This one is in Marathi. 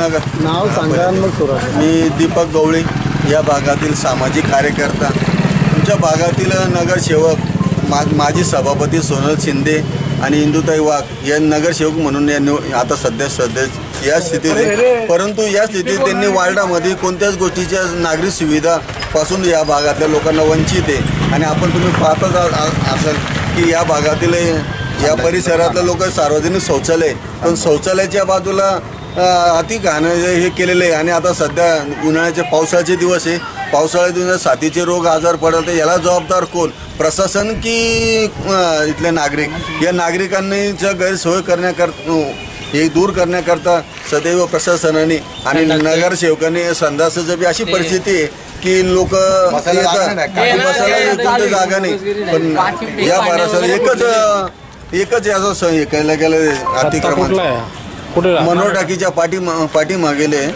नाव सांगा मग सुरुवात. मी दीपक गवळी, या भागातील सामाजिक कार्यकर्ता. तुमच्या भागातील नगरसेवक माजी सभापती सोनल शिंदे आणि इंदुताई वाघ या नगरसेवक म्हणून आता सध्या या स्थितीत आहे. परंतु या स्थितीत त्यांनी वार्डामध्ये कोणत्याच गोष्टीच्या नागरिक सुविधापासून या भागातल्या लोकांना वंचित आहे. आणि तुम्ही पाहतच असाल की या भागातील या परिसरातलं लोक सार्वजनिक शौचालय, पण शौचालयाच्या बाजूला अति घाण हे केलेलं आहे. आणि आता सध्या उन्हाळ्याचे पावसाळ्याचे दिवस आहे. पावसाळ्यात साथीचे रोग आजार पडत, याला जबाबदार कोण? प्रशासन की इथले नागरिक? या नागरिकांनीच्या गैरसोय हे दूर करण्याकरता सदैव प्रशासनाने आणि नगरसेवकांनी संडासाची बी अशी परिस्थिती आहे की लोक येतात बसायला कोणती जागा नाही. पण या परिसरात एकच याचा हे केलं गेलं अतिक्रमण. मनोर टाकीच्या पाठीमागेले